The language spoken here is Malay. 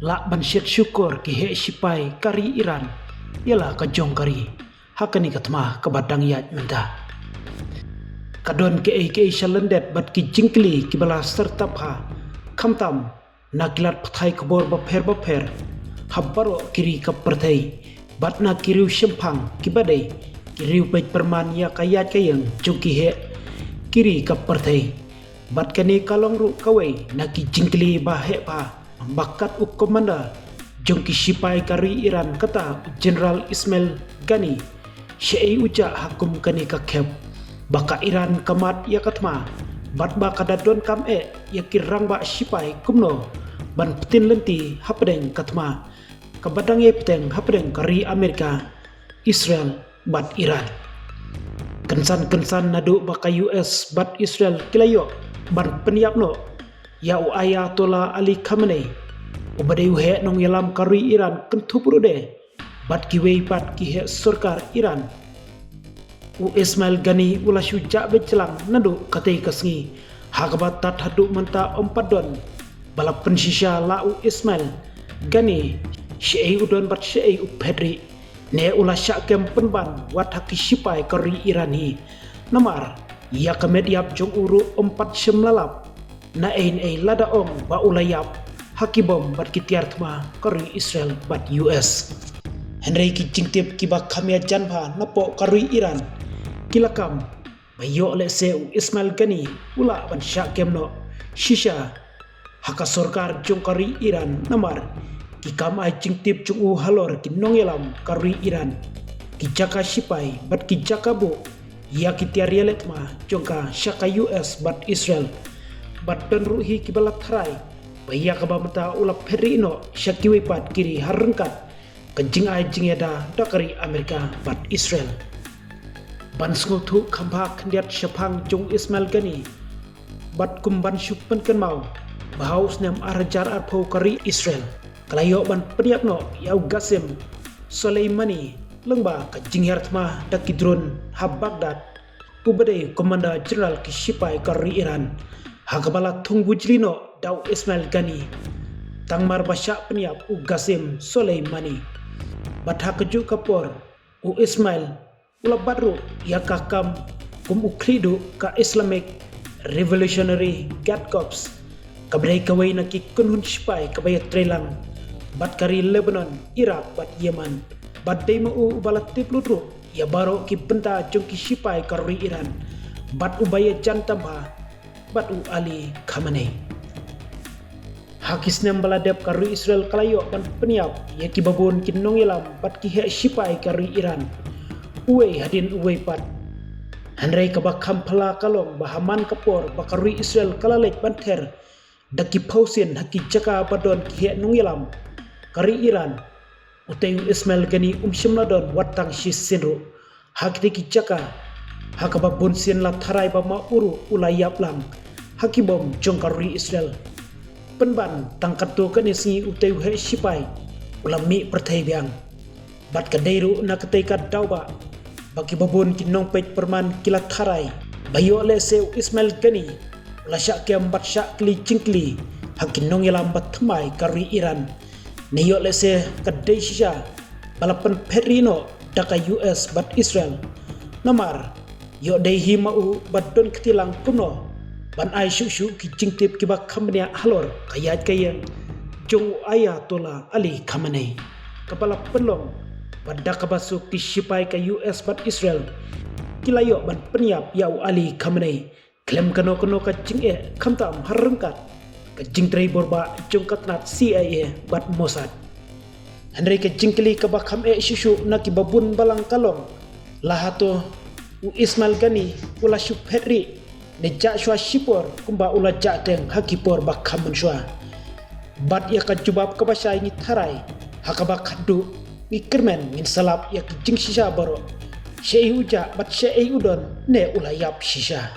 lak ban syukur ki he sipai kari Iran ialah kajong kari hakani katma kabadang yat menta kadon ke shalendet bat ki jingkli ki bala serta pha khamtam nakilat phathai kobor bapher habbaro kiri kaperthai batna kiriu shempang ki badai kiriu pej perman ya kayat kayeng jungki he kiri kaperthai bat kani kalong ru kawai naki jingkli bahe pa bakat komanda jongki sipai kari Iran kata General Ismail Gani syai uja hakum kani kakhep baka Iran kamat ya katma bat ba kadadon kam ya kirang ba sipai kumno ban petin lenti hapdeng katma kabadang ye peteng hapdeng kari Amerika Israel bat Iran kensan nadu baka US bat Israel kilayo ban peniapno ya Ayatollah Ali Khamenei ubade he nong yalam kari Iran kentupuru de bat kiwei pat ki he sarkar Iran Ismail Gani ula syuja becelang nadu katai kasngi hakabat tat hadu menta ompadon balap pensisya la Ismail Gani syai udon bat syai upedri ne ula syakem penban wat haki sipai kari Iran hi namar ya kamediap jong uru 4 semlalap na lada ong ba ulayap hakibom bat kitiar tma kari Israel bat US Henry ki jingtip ki ba khamya janpa napo kari Iran kilakam bayo le se Ismail Gani ula ban syakem no shisha haka sarkar jong kari Iran namar ki kam ai jingtip chung halor ki nongelam kari Iran ki jaka sipai bat ki jaka bo ya kitiar yelet ma jongka syaka US bat Israel bat dan ruhi kibalat harai baya kabamata ulap perino syakiwi pat kiri harengkat kejing ai jingeda dakari Amerika bat Israel ban snguthu khampa khndiat syapang jong Ismail Gani bat kumban syupen kenmau bahaus nem arjar arpau kari Israel kalayo ban peniapno yau Qasim Soleimani lengba kejing yartma dakidron hab Baghdad ubade komanda General ki sipai kari Iran hakabala tunggu jlino daw Ismail Gani tangmar basyak peniap Qasim Soleimani bat hakaju kapor Ismail ula badru ya kakam kum ukridu ka Islamic Revolutionary Guard Corps kabrai kawai na ki kunhun sipai kabaya trelang bat kari Lebanon Iraq bat Yemen bat demo balat tipludru ya baro ki benta jongki sipai kari Iran bat ubaya jantamha bat Ali Khamenei hakis nem baladep kari Israel kalayo ban peniap ya ki babon ki nongelam bat ki he sipai kari Iran uwe hadin uwe pat hanrei kabakam phala kalong bahaman kapor bakari Israel kalalek banter daki pausin haki jaka badon ki he nongelam kari Iran uteu Ismail Gani shimladon watang shisinru hakti ki jaka hakaba bonsin la tharai ba ma uru ulayap lang hakibom jongkari Israel penban tangkat to kanisi uteu he sipai ulami perthai biang bat kadairu na ketika dauba bagi babon kinong pej perman kilat tharai bayo le se Ismail Gani ula syak kem bat syak kli cingkli hakinong yalam bat thmai kari Iran neyo le se kadai shisha balapan perino daka US bat Israel namar yo dei himau bat don ketilang kuno ban ai shu ki jingtip ki bak khamnya halor kayat kayen jong Ayatollah Ali Khamenei kepala penlong pada kabasuk ki sipai ka US bat Israel kilayo ban peniap yau Ali Khamenei klem kano ka jinge khamtam harengkat ka jingtrei borba jongkatnat CIA bat Mossad Henry ke jingkli ka bakham shishu na ki babun balang kalong lahato Ismail Gani ula syuphetri ne ja shwa shipor kumba ula ja teng hakipor bakham shwa bat ya ka jubab ka basai ni tharai hakaba khaddu ni kermen min salap ya ki jing shisha baro syai uja bat syai udon ne ula yap shisha